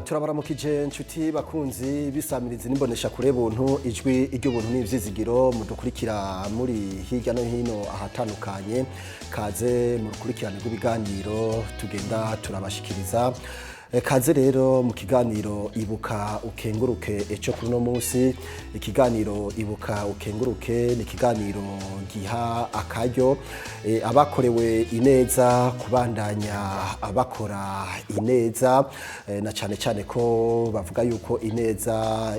turabaramukije inshuti bakunzi bisamiriza n'imbonesha kure buntu ijwi iry'ubuntu n'ivyizigiro mudukurikira muri hirya no hino ahatandukanye kaze mu rukurikirane rw'ibiganiro tugenda turabashikiriza kaze rero mu kiganiro ibuka ukenguruke eco kuno munsi ikiganiro ibuka ukenguruke ni kiganiro giha akaryo abakorewe ineza kubandanya abakora ineza na cyane ko bavuga yuko ineza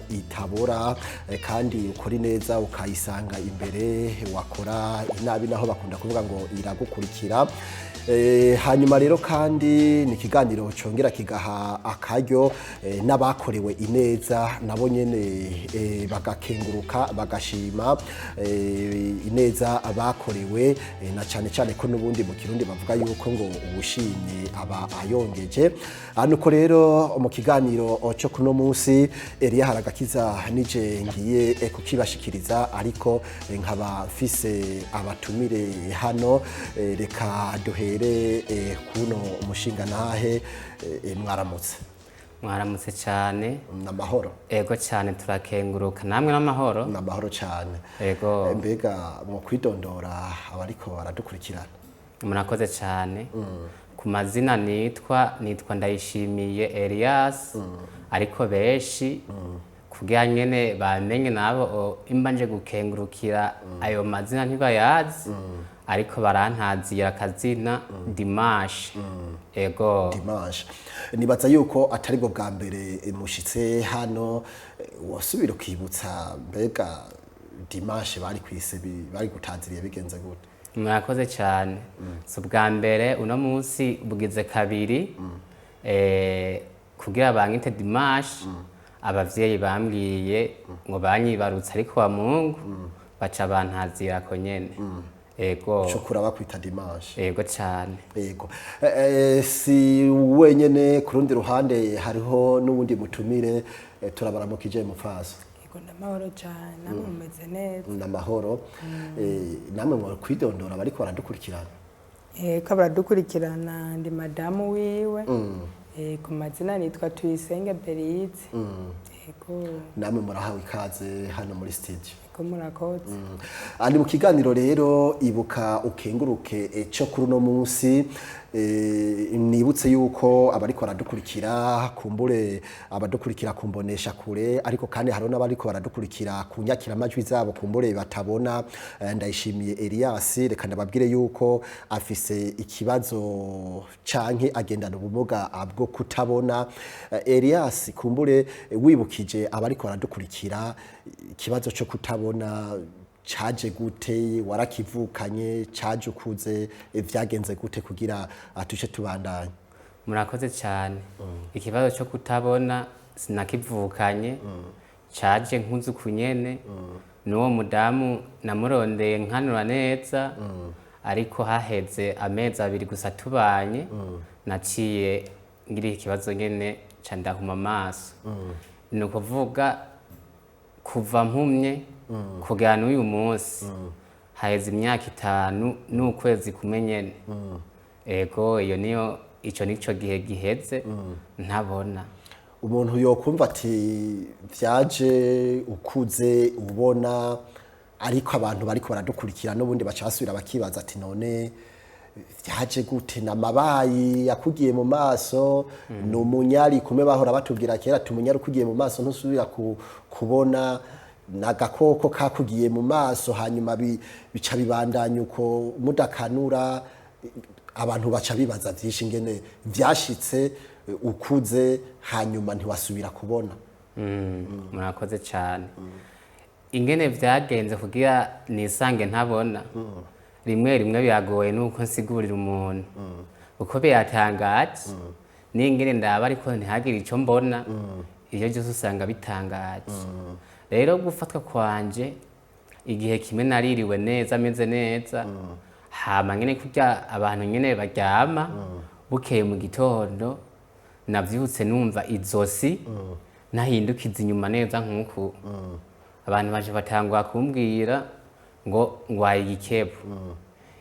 itabora kandi ukora ineza ukayisanga imbere wakora inabi naho bakunda kuvuga ngo iragukurikira hanyuma rero kandi ni kiganiro congera kigaha akaryo n'abakorewe ineza nabo nyene bagakenguruka bagashima ineza abakorewe na cyane ko nubundi mu kirundi bavuga yuko ngo ubushimye aba ayongeje nuko rero mu kiganiro cyo kuno munsi Elias haragakiza nije ngiye kukibashikiriza ariko nkaba mfise abatumire hano reka duhere kuno umushingantahe mwaramutse cyane namahoro ego cyane turakenguruka namwe namahoro cyane ego mbega mu kwidondora abariko baradukurikirana murakoze cyane ku mazina nitwa Ndayishimiye Elias ariko beshi kugira nyene bamenye nabo imbanje gukengurukira ayo mazina ntibayazi ariko barantazira akazina Dimanche ego Dimanche nibaza yuko atari bwo bwa mbere mushitse hano wasubira ukibutsa mbega Dimanche bari kwise bari gutaziriye bigenze gute murakoze cyane so bwa mbere uno munsi bugize kabiri kugira bangite Dimanche abavyeyi bambwiye ngo banyibarutse ariko wa Mungu baca bantazira ko nyene ego shukura bakwita Dimanche ego cyane ego si wenyene ku rundi ruhande hariho n'ubundi mutumire turabaramukije Umupfasoni ego namahoro cyane namwe mumeze neza namahoro namwe mu kwidondora bariko baradukurikirana ko baradukurikirana ndi madamu wiwe ku mazina nitwa Tuyisenge Berize ego namwe murahawe ikaze hano muri studio murakoze andi mu kiganiro rero ibuka ukenguruke eco kuri uno munsi nibutse yuko abariko baradukurikira kumbure abadukurikira kumbonesha kure ariko kandi hariho n'abariko baradukurikira kunyakira amajwi zabo kumbure batabona Ndayishimiye Elias reka ndababwire yuko afise ikibazo canke agendana ubumuga bwo kutabona Elias kumbure wibukije abariko baradukurikira ikibazo cyo kutabona caje gute warakivukanye caje ukuze vyagenze gute kugira atushe tubandanye murakoze cyane ikibazo cyo kutabona sinakivukanye caje nkuzu kunyene n'uwo mudamu namurondeye nkanura neza ariko haheze amezi abiri gusa tubanye naciye ngiri ikibazo nyene ca ndahuma amaso ni ukuvuga kuva mpumye kugera n'uyu munsi haheze imyaka 5 n'ukwezi kumenyene ego ico nico gihe giheze ntabona umuntu yokumva ati vyaje ukuze ubona ariko abantu bariko baradukurikira n'ubundi bacasubira bakibaza ati none vyaje gute namabayi yakugiye mu maso n'umunyari kume bahora batubwira kera tumunyari ukugiye mu maso ntusubira kubona nagakoko kakugiye mu maso hanyuma bica bibandanya uko mudakanura abantu baca bibaza vyinshi ngene vyashitse ukuze hanyuma ntiwasubira kubona murakoze cyane ingene vyagenze kugira nisange ntabona rimwe biragoye nuko nsigurira umuntu uko byatangaje n'ingene ndaba ariko ntihagire ico mbona iyo byose usanga bitangaje rero gufatwa kwanje igihe kimwe naririwe neza ameze neza hama nyene kurya abantu nyene baryama bukeye mu gitondo navyutse numva izosi nahindukiza inyuma neza nkuko abantu baje batangwa kumbwira ngo ngwaye igikebu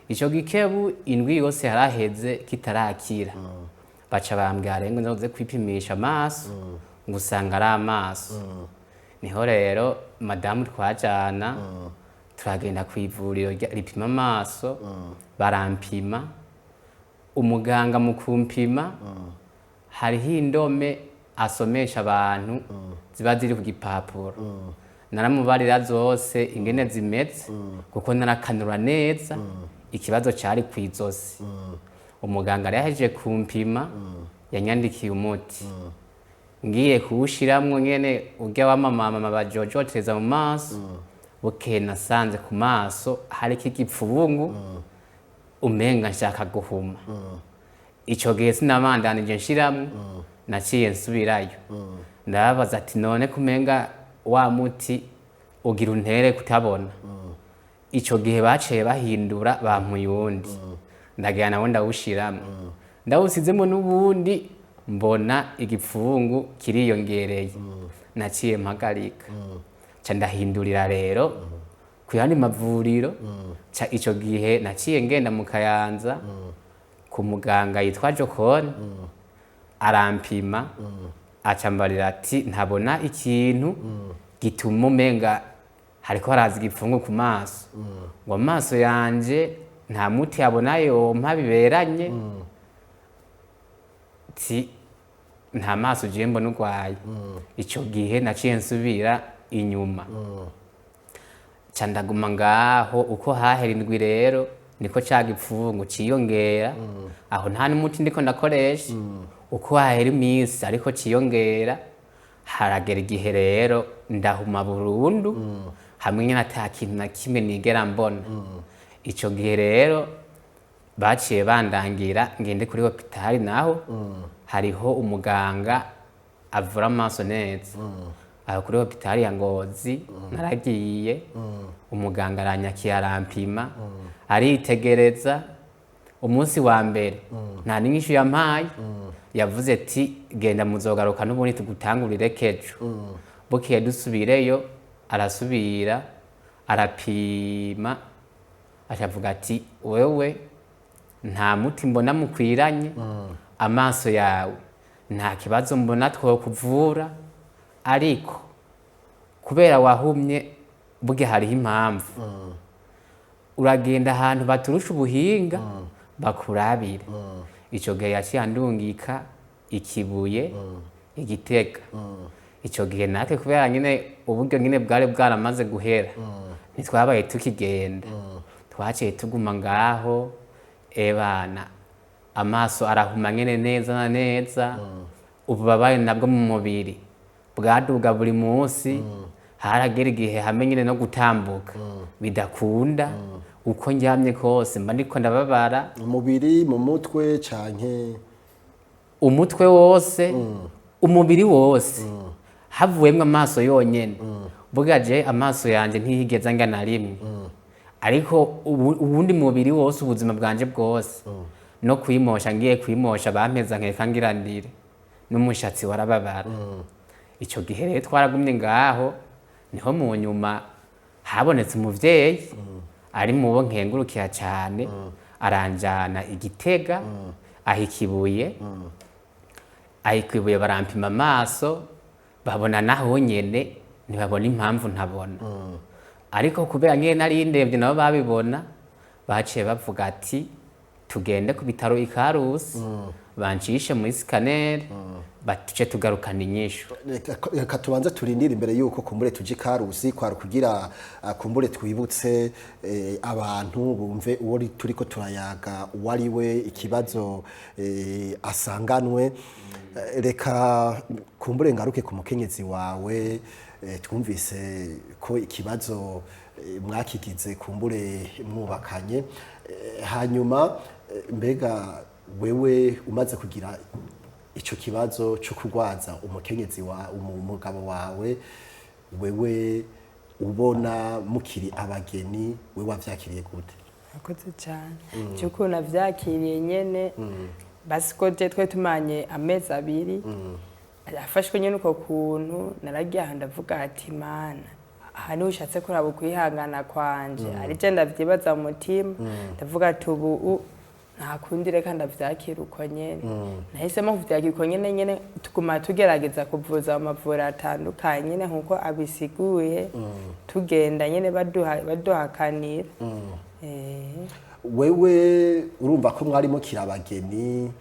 ico gikebu indwi yose haraheze kitarakira baca bambwira rero ngo nzoze kwipimisha amaso ngo usanga ari amaso niho rero madamu twajana turagenda ku ivuriro ripima amaso barampima umuganga mu kumpima hariho indome asomesha abantu ziba ziri ku gipapuro naramubarira zose ingene zimeze kuko narakanura neza ikibazo cari kw'izosi umuganga yahejeje kumpima yanyandikiye umuti ngiye kuwushiramwo nyene urya wamama bajojotereza mu maso bukeye nasanze ku maso hariko igipfubungu umenga nshaka guhuma ico gihe sinabandanije nshiramwo naciye nsubirayo ndababaza ati none kumenga wa muti ugira untere kutabona ico gihe baciye bahindura bampuye uwundi ndagira nawe ndawushiramwo ndawusizemo n'ubundi mbona igipfungu kiriyongereye naciye mpagarika ca ndahindurira rero ku yandi mavuriro ca ico gihe naciye ngenda mu Kayanza ku muganga yitwa Jokone arampima acambarira ati ntabona ikintu gituma umenga hariko haraza igipfungu ku maso ngo amaso yanje nta muti yabona yompa biberanye ti nta maso je mbona urwaye ico gihe naciye nsubira inyuma ca ndaguma ngaho uko hahera indwi rero niko ca gipfungu ciyongera aho nta n'umuti ndiko ndakoresha uko hahera iminsi ariko ciyongera haragera igihe rero ndahuma burundu hamwe nyene ata kintu na kimwe nigera mbona ico gihe rero baciye bandangira ngende kuri hopitali naho hariho umuganga avura amaso neza aho kuri hopitali ya Ngozi naragiye umuganga aranyakiye arampima aritegereza umunsi wa mbere nta n'inyishu yampaye yavuze ati genda muzogaruka n'ubundi tugutangurire kejo bukeye dusubireyo arasubira arapima acavuga ati wewe nta muti mbona mukwiranye amaso yawe nta kibazo mbona twokuvura ariko kubera wahumye buge hariho impamvu uragenda ahantu baturusha ubuhinga bakurabire ico gihe yaciye andungika ikibuye igitega ico gihe natwe kubera nyine uburyo nyine bwari bwaramaze guhera ntitwabaye tukigenda twaciye tuguma ngaho ebana amaso arahuma nyene neza na neza ububabare nabwo mu mubiri bwaduga buri munsi haragera igihe hamwe nyine no gutambuka bidakunda uko njyamye kose mba ndiko ndababara umubiri mu mutwe canke umutwe wose umubiri wose havuyemwo amaso yonyene bugaje amaso yanje ntihigeza ngana rimwe ariko ubundi mubiri wose ubuzima bwanje bwose no kwimosha ngiye kwimosha bampeza nkeka ngirandire n'umushatsi warababara ico gihe rero twaragumye ngaho niho mu nyuma habonetse umuvyeyi ari mubo nkengurukira cyane aranjana igitega ahikibuye barampima amaso babona naho nyene ntibabona impamvu ntabona ariko kubera nyene nari ndevye nabo babibona baciye bavuga ati tugende ku bitaro Ikarusi bancishe muri scanner batuce tugarukana inyishu reka tubanze turindira imbere yuko kumbure tuje Ikarusi kwari kugira kumbure twibutse abantu bumve uwo turiko turayaga uwari we ikibazo asanganwe reka kumbure ngaruke ku mukenyezi wawe twumvise ko ikibazo mwakigize kumbure mwubakanye hanyuma mbega wewe umaze kugira ico kibazo cyo kurwaza umukenyezi wa umugabo wawe wewe ubona mukiri abageni wewe wavyakiriye gute akoze cyane cyuko navyakiriye nyene basiko twe tumanye amezi abiri yafashwe nyene uko kuntu naragiye ndavuga ati mana aha niho ushatse kuraba kwihangana kwanje ari je ndavyibaza mu mutima ndavuga ati ubu nta kundi reka ndavyakira uko nyene nahisemo kuvyakira uko nyene tuguma tugerageza kuvuza amavuriro atandukanye nyene nkuko abisiguye tugenda nyene baduhakanira wewe urumva ko mwarimo kirabageni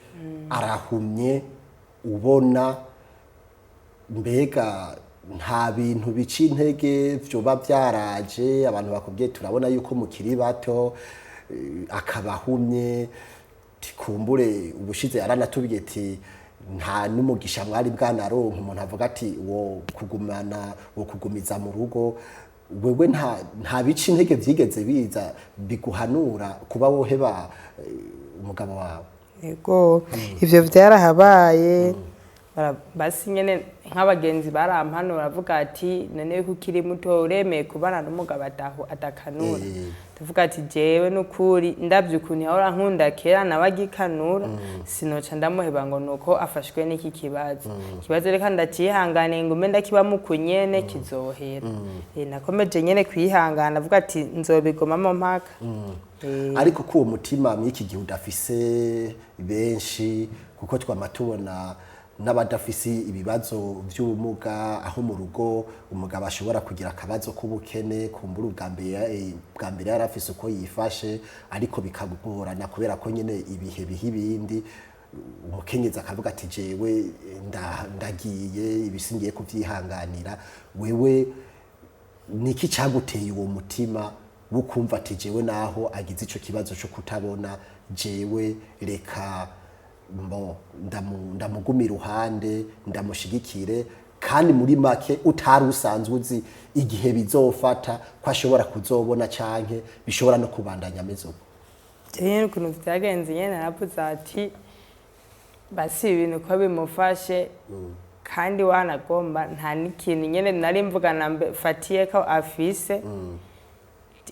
arahumye ubona mbega nta bintu bica intege vyoba vyaraje abantu bakubwiye turabona yuko mukiri bato akabahumye tikumbure ubushize yaranatubwiye ati nta n'umugisha mwari bwanaronka umuntu avuga ati wo kugumiza mu rugo wewe nta bica intege vyigeze biza biguhanura kuba woheba umugabo wawe yego ivyo vyarahabaye basi nyene nk'abagenzi barampanura avuga ati none ko ukiri muto uremeye kubana n'umugabo atakanura tuvuga ati jewe n'ukuri ndavye ukuntu yahora nkunda kera nawe agikanura sinoca ndamuheba ngo nuko afashwe n'iki kibazo reka ndacihangane ngume ndakibamo kunyene kizohera nakomeje nyene kwihangana avuga ati nzobigomamo mpaka ariko ko uwo mutima mw'iki gihe udafise benshi kuko twama tubona n'abadafisi ibibazo by'ubumuga aho mu rugo umugabo ashobora kugira akabazo k'ubukene kumbura bwa mbere yarafise uko yifashe ariko bikagorana kubera ko nyine ibihe biha ibindi umukenyezi akavuga ati jewe ndagiye ibisingiye kuvyihanganira wewe niki cyaguteye uwo mutima wo kumva ati jewe naho agize ico kibazo cyo kutabona jewe reka ndamuguma iruhande ndamushigikire kandi muri make utari usanzwe uzi igihe bizofata ko ashobora kuzobona canke bishobora no kubandanya ameze uko nyene ukuntu vyagenze nyene naravuze ati basi ibintu ko bimufashe kandi wanagomba nta n'ikintu nyene nari mvugana mfatiye ko afise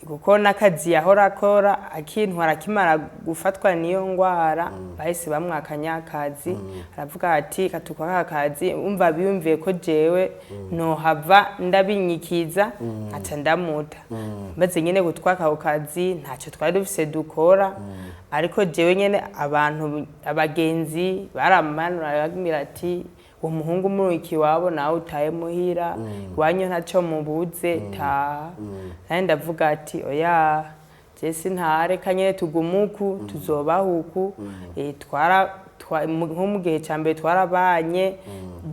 kuko n'akazi yahora akora akintwara akimara gufatwa niyo ngwara bahise bamwakanya akazi aravuga ati katukwa akazi umva biyumviye ko jewe nohava ndabinyikiza aca ndamuta maze nyene gutwaka ako kazi ntacyo twari dufise dukora ariko jewe nyene abagenzi baramanura bagira ati umuhungu muri iki wabo nawe utaye muhira wanyu ntaco mubuze ta nandi ndavuga ati oya jesi ntare kanye tugumuku tuzobahuku nko mu gihe cya mbere twarabanye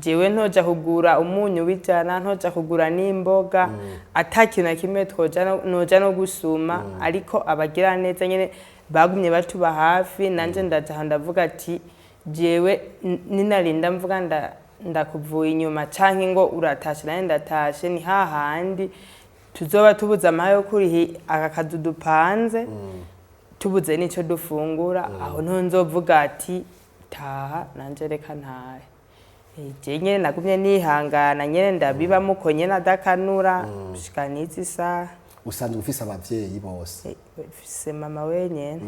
jewe ntoja kugura umunyu w'ijana ntoja kugura n'imboga atakintu na kimwe noja no gusuma ariko abagira neza nyene bagumye batuba hafi nanje ndaja ndavuga ati jewe ninarinda mvuga ndakuvuye inyuma canke ngo uratashe nane ndatashe ni hahandi tuzoba tubuze amayo kuri aka kazu dupanze tubuze nico dufungura aho nzovuga ati taha nanje reka ntahe je nyene nagumye nihangana nyene ndabibamo ko nyene adakanura gushika n'izi saha usanzwe ufise abavyeyi bose ufise mama wenyene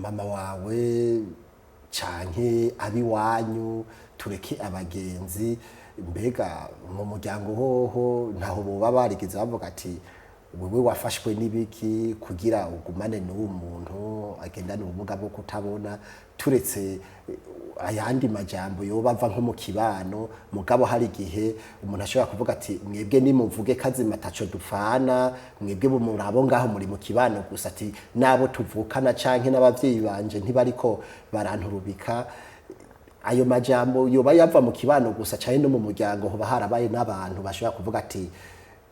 mama wawe canke abiwanyu tureke abagenzi mbega mu muryango hoho ntaho boba barigeze bavuga ati wewe wafashwe n'ibiki kugira ugumane n'uwo muntu agendana ubumuga bwo kutabona turetse ayandi majambo yoba ava nko mu kibano mugabo hari igihe umuntu ashobora kuvuga ati mwebwe nimuvuge kazima taco dupfana mwebwe murabo ngaho muri mu kibano gusa ati nabo tuvukana canke n'abavyeyi banje ntibariko baranturubika ayo majambo yoba yava mu kibano gusa canke no mu muryango hoba harabaye n'abantu bashobora kuvuga ati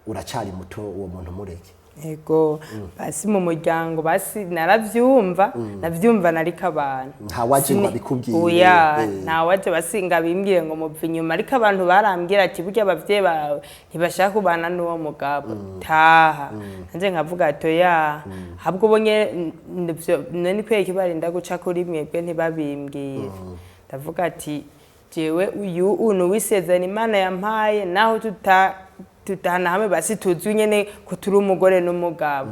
uracari muto uwo muntu mureke ego basi mu muryango basi naravyumva navyumva nariko abantu ntawaje ngo abikubwiye oya ntawaje basinga bimbwiye ngo muva inyuma ariko abantu barambwira ati burya abavyeyi bawe ntibashaka kubana n'uwo mugabo taha nanje nkavuga ati oya habwo ubonye none kweki barinda guca kuri mwebwe ntibabimbwiye ndavuga ati jewe uyu unu wisezerana Imana yampaye naho tutahana hamwe basi tuzi nyene ko turi umugore n'umugabo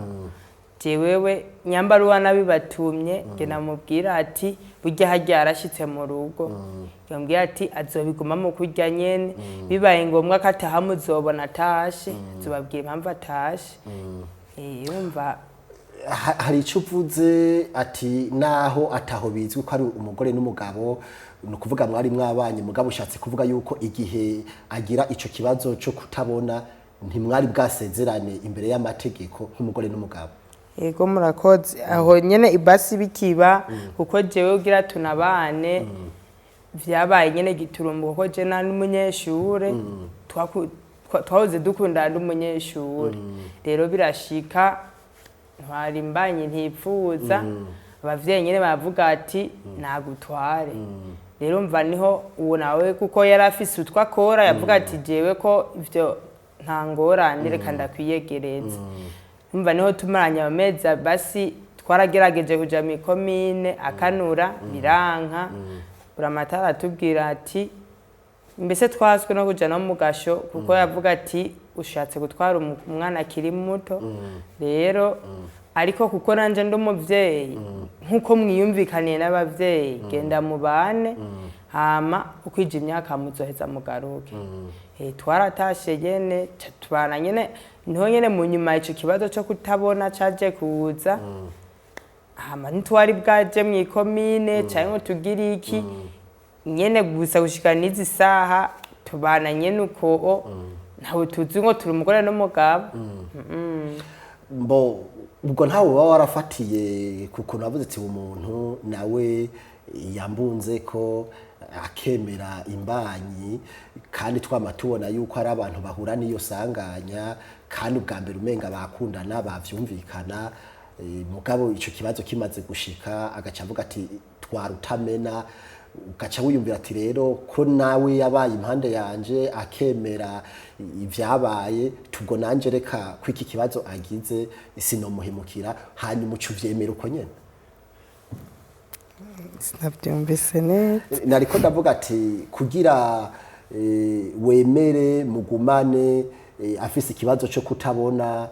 jewewe nyambaruwa nabibatumye nge namubwira ati burya harya arashitse mu rugo yambwira ati azobiguma mu kurya nyene bibaye ngombwa ko ataha muzobona atashe zobabwira impamvu atashe yumva hari icyo uvuze ati naho ataho bizwi ko ari umugore n'umugabo ni ukuvuga mwari mwabanye mugabo ushatse kuvuga yuko igihe agira icyo kibazo cyo kutabona ntimwari bwasezerane imbere y'amategeko nk'umugore n'umugabo. Yego murakoze aho nyene ibasi bikiba kuko jewe ugira tunabane vyabaye nyene giturumbuka ko je na n'umunyeshure twahoze dukundana n'umunyeshure rero birashika ntwari mbanye ntifuza abavyeyi nyene bavuga ati nagutware rero mva niho uwo nawe kuko yari afise utwa akora yavuga ati jewe ko ivyo ntangorane reka ndakwiyegereza mva niho tumaranye amezi basi twaragerageje kuja mu komine akanura biranka buramatara atubwira ati mbese twaswe no kuja no mu gasho kuko yavuga ati ushatse gutwara umwana akiri muto rero ariko kuko nanje ndi umuvyeyi nkuko mwiyumvikaniye n'abavyeyi genda mubane hama ukwija imyaka muzoheza mugaruke twaratashe nyene tubana nyene niho nyene mu nyuma ico kibazo cyo kutabona caje kuza hama ntwari bwaje mu ikomine cyangwa tugira iki nyene gusa gushika n'izi saha tubana nyene uko ntawe tuzi ngo turi umugore n'umugabo mbo ubwo ntawe baba warafatiye kuko navuze ati umuntu nawe yambunze ko akemera imbanyi kandi twama tubona yuko ari abantu bahura n'iyo sanganya kandi ubwa mbere umenga bakundana bavyumvikana mugabo ico kibazo kimaze gushika agaca avuga ati twarutamena ugaca wiyumvira ati rero ko nawe yabaye impande yanje akemera ivyabaye tubwo nanje reka kwiki kibazo agize sinomuhemukira hanyuma ucu vyemera uko nyene. Sinavyumvise neza nariko ndavuga ati kugira wemere mugumane afise ikibazo cyo kutabona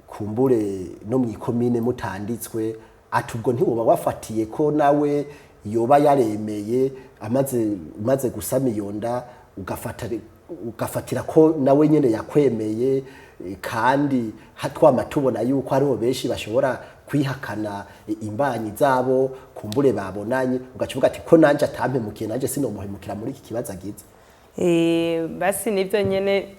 kumbure no mu ikomine mutanditswe ati ubwo ntiwoba wafatiye ko nawe yoba yaremeye amaze gusama iyo nda ugafatira ko nawe nyene yakwemeye kandi hatwama tubona yuko ariho benshi bashobora kwihakana imbanyi zabo kumbure babonanye ugacuvuga ati ko nanje atampemukiye nanje sinomuhemukira muri iki kibazo agize. Basi nivyo nyene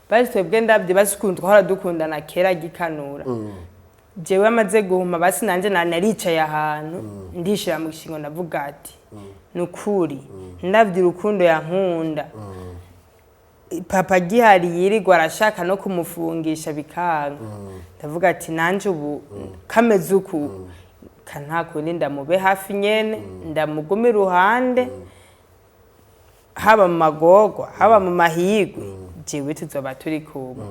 basi twebwe ndavye basi twahora dukundana kera gikanura jewe amaze guhuma basi nanje naricaye ahantu ndishira mu gishingo ndavuga ati nukuri ndavye urukundo yankunda papa gihari yirirwa arashaka no kumufungisha bikanga ndavuga ati nanje ubu kameze uku kantakundi ndamube hafi nyene ndamuguma iruhande haba mu magorwa haba mu mahigwe jewe tuzoba turi kumwe.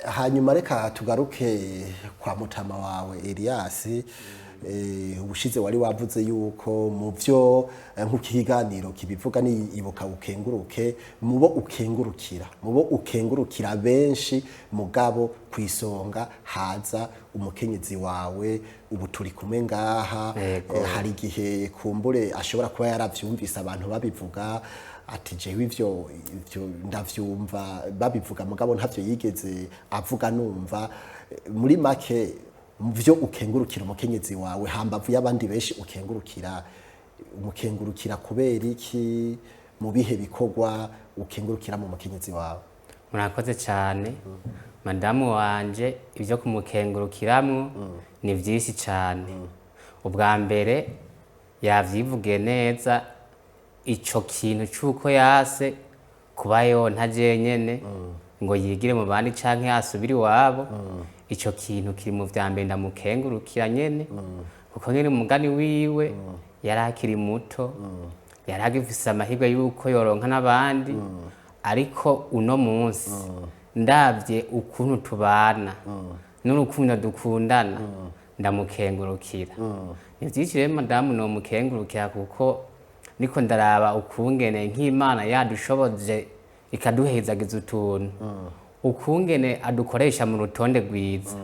Hanyuma reka tugaruke kwa mutama wawe Elias ubushize wari wavuze yuko mu byo nk'ikiganiro kibivuga ni ibuka ukenguruke mubo ukengurukira benshi mugabo kwisonga haza umukenyezi wawe ubu turi kumwe ngaha hari gihe kumbure ashobora kuba yaravyumvise abantu babivuga ati jewe ivyo ndavyumva babivuga mugabo ntavyo yigeze avuga numva muri make muvyo ukengurukira umukenyezi wawe hambavu y'abandi benshi ukengurukira kubera iki mu bihe bikorwa ukengurukira mu mukenyezi wawe. Murakoze cyane madamu wanje ivyo kumukengurukiramwo ni vyinshi cyane ubwa mbere yavyivuge neza ico kintu cyuko yase kuba yonta jenyene ngo yigire mu bandi canke asubiri wabo ico kintu kiri mu vyambere ndamukengurukira nyene kuko nyene umugani wiwe yarakiri muto yaragifise amahirwe yuko yoronka n'abandi ariko uno munsi ndavye ukuntu tubana n'urukundo dukundana ndamukengurukira ni vyinshi rero madamu no mukengurukira kuko niko ndaraba ukungene nk'Imana yadushoboje ikaduhezagiza utuntu ukungene adukoresha mu rutonde rwiza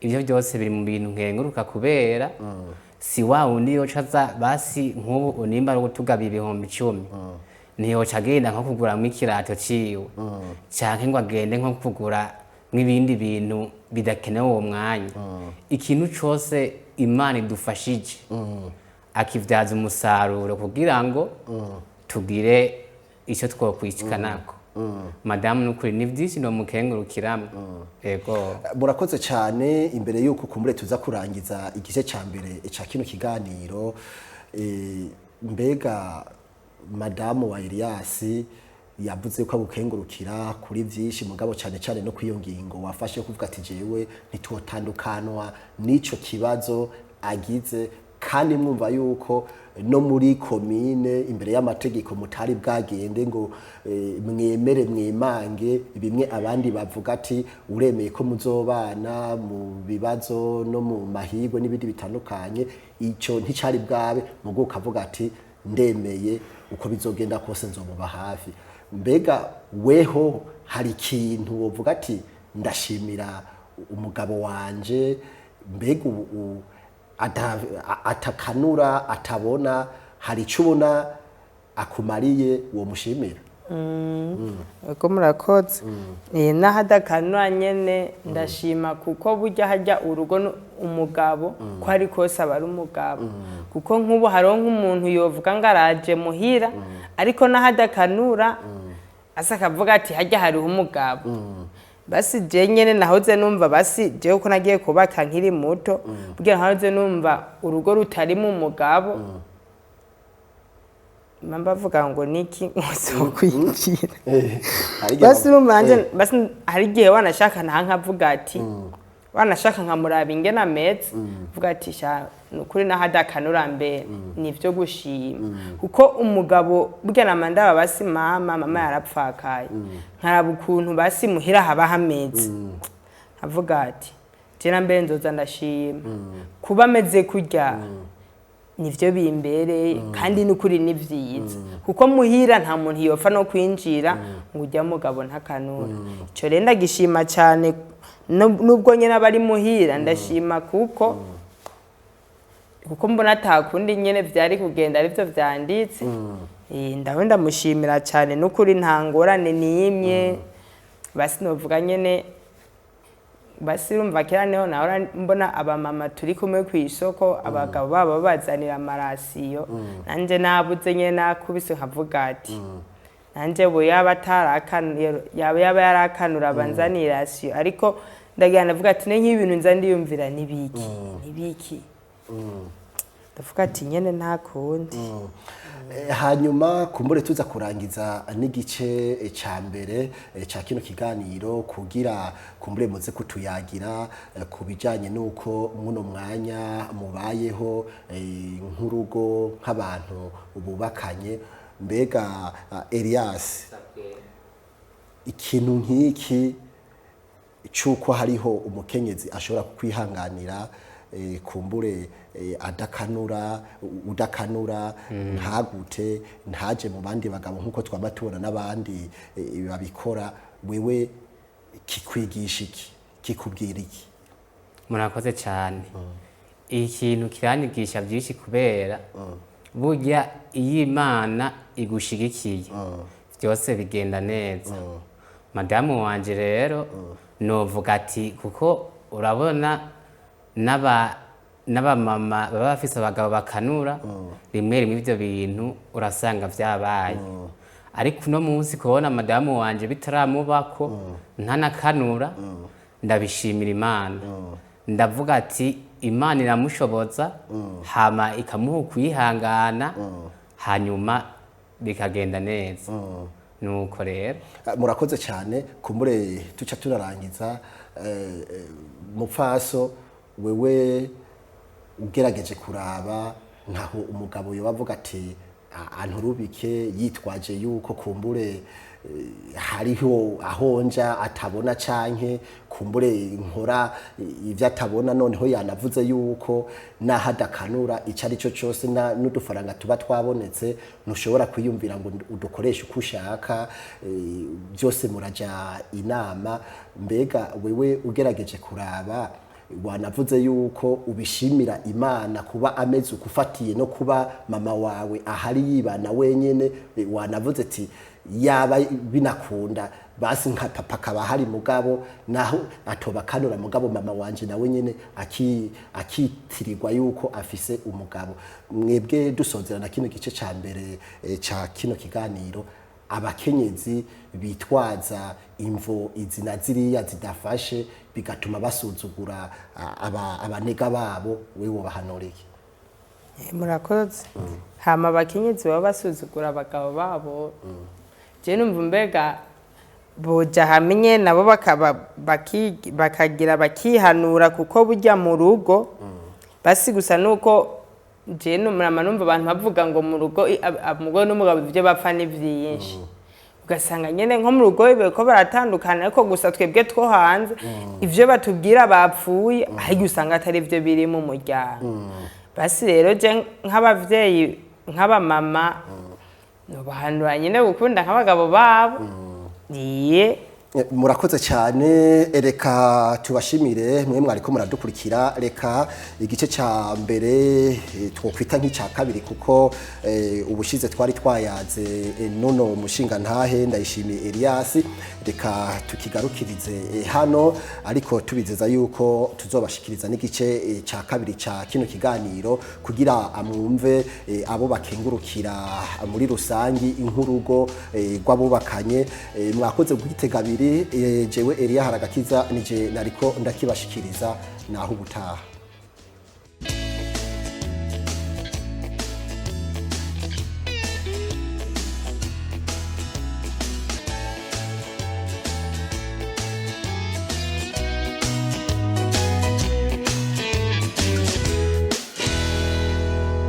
ivyo byose biri mu bintu nkenguruka kubera si wa undi yocaza basi nk'ubu unimba ro gutugaba 10,000 niyo cagenda nko kugura mu ikirato ciwe canke ngo agende nko kugura n'ibindi bintu bidakenewe uwo mwanya ikintu cyose imana idufashije akivyaza umusaruro kugira ngo tugire icyo twokwishikanako madamu nukuri ni byinshi no mukengurukiramwe yego murakoze cyane imbere yuko kumbure tuza kurangiza igice cya mbere cya kino kiganiro mbega madamu wa Elias yavuze ko agukengurukira kuri byinshi mugabo cyane cyane no kwiyo ngingo wafashe kuvuga ati jewe ntitwotandukanwa n'ico kibazo agize kandi mwumva yuko no muri komine imbere y'amategeko mutari bwagende ngo mwemere mwemange bimwe abandi bavuga ati uremeye ko muzobana mu bibazo no mu mahirwe n'ibindi bitandukanye icyo nticari bwabe mugo ukavuga ati ndemeye uko bizogenda kose nzomuba hafi mbega weho hari ikintu wovuga ati ndashimira umugabo wanje mbega atakanura atabona hari icyo ubona akumariye uwo mushimira uko murakoze n'ahadakanura nyene ndashima kuko burya hajya urugo umugabo ko ari kose aba ari umugabo kuko nk'ubu hariho nk'umuntu yovuga ngo araje muhira ariko n'ahadakanura asa akavuga ati hajya hariho umugabo basi je nyene nahoze numva basi je uko nagiye kubaka nkiri muto bwira nahoze numva urugo rutarimo umugabo mamba vuga ngo niki nsokwinjira basi numanje basi hari gihe wanashaka nkavuga ati wanashaka nkamuraba ingena metse vuga ati sha nukuri nahadakanura mbere nivyo gushima kuko umugabo bwira mandaba basi mama yarapfakaye nkaraba ukuntu basi muhira haba hameze avuga ati jena mbere nzoza ndashima kuba ameze kurya nivyo bimbereye kandi nukuri nivyiza kuko muhira nta muntu yofa no kwinjira ngo ujya mugabo ntakanura ico rero ndagishima cyane nubwo nyene abari muhira ndashima kuko mbona atakundi nyene vyari kugenda arivyo vyanditse ndaho ndamushimira cyane nukuri nta ngorane n'imwe basi novuga nyene basi urumva kera neho nahora mbona abamama turi kumwe ku isoko abagabo babo babazanira amarasiyo nanje nabuze nyene nakubise nkavuga ati nanje bo yaba yarakanura banzanira rasiyo ariko ndagira navuga ati nk'ibintu nza ndiyumvira nibiki ndavuga ati nyene nta kundi hanyuma kumbure tuza kurangiza n'igice cya mbere cya kino kiganiro kugira kumbure muze kutuyagira ku bijyanye n'uko muno mwanya mubayeho nk'urugo nk'abantu bubakanye mbega Elias ikintu nk'iki cy'uko hariho umukenyezi ashobora kukwihanganira kumbure udakanura ntagute ntaje mu bandi bagabo nkuko twaba tubona n'abandi babikora wewe kikwigisha iki kikubwira iki murakoze cyane ikintu kiranyigisha byinshi kubera burya iyo Imana igushigikiye byose bigenda neza madamu wanje rero novuga ati kuko urabona n'abamama baba bafise abagabo bakanura rimwe ivyo bintu urasanga vyabaye ariko uno munsi kubona madamu wanje bitaramubako ntanakanura ndabishimira Imana ndavuga ati Imana iramushoboza hama ikamuha ukwihangana hanyuma bikagenda neza nuko rero murakoze cyane kumbure tuca turarangiza mupfaso wewe ugerageje kuraba nkaho umugabo yobavuga ati anturubike yitwaje yuko kumbure hariho ahonja atabona canke kumbure nkora ivyo atabona noneho yanavuze yuko nahadakanura icari cyo cyose n'udufaranga tuba twabonetse ntushobora kwiyumvira ngo udukoresha uko ushaka byose muraja inama mbega wewe ugerageje kuraba wanavuze yuko ubishimira Imana kuba ameze ukufatiye no kuba mama wawe ahari yibana wenyene wanavuze ati yaba binakunda basi nka papa kaba hari mugabo naho atoba kanura mugabo mama wanje nawe nyene akitirirwa yuko afise umugabo. Mwebwe dusozerana kino gice ca mbere ca kino kiganiro, abakenyezi bitwaza imvo izina ziriya zidafashe bigatuma basuzugura abanega babo, wewe bahanoreke? Murakoze. Hama abakenyezi baba basuzugura abagabo babo, je numva mbega boja hamenye nabo bakagira bakihanura, kuko burya mu rugo basi gusa nuko je numva abantu bavuga ngo mu rugo umugore n'umugabo ivyo bapfa ni vyinshi, ugasanga nyene nko mu rugo beko baratandukana, ariko gusa twebwe two hanze ivyo batubwira bapfuye ahubwo usanga atari ivyo biri mu muryango. Basi rero je nk'abavyeyi nk'abamama nobahanura nyene gukunda nk'abagabo babo. Murakoze cyane, reka tubashimire mwe mwariko muradukurikira. Reka igice ca mbere twokwita nk'icya kabiri, kuko ubushize twari twayaze nono umushingantahe Ndayishimiye Elias. Reka tukigarukirize hano, ariko tubizeza yuko tuzobashikiriza n'igice ca kabiri ca kino kiganiro kugira amwumve abo bakengurukira muri rusangi inkurugo rw'abubakanye. Mwakoze kugitega abiri. Jewe Elias Haragakiza nije nariko ndakibashikiriza, naho ubutaha.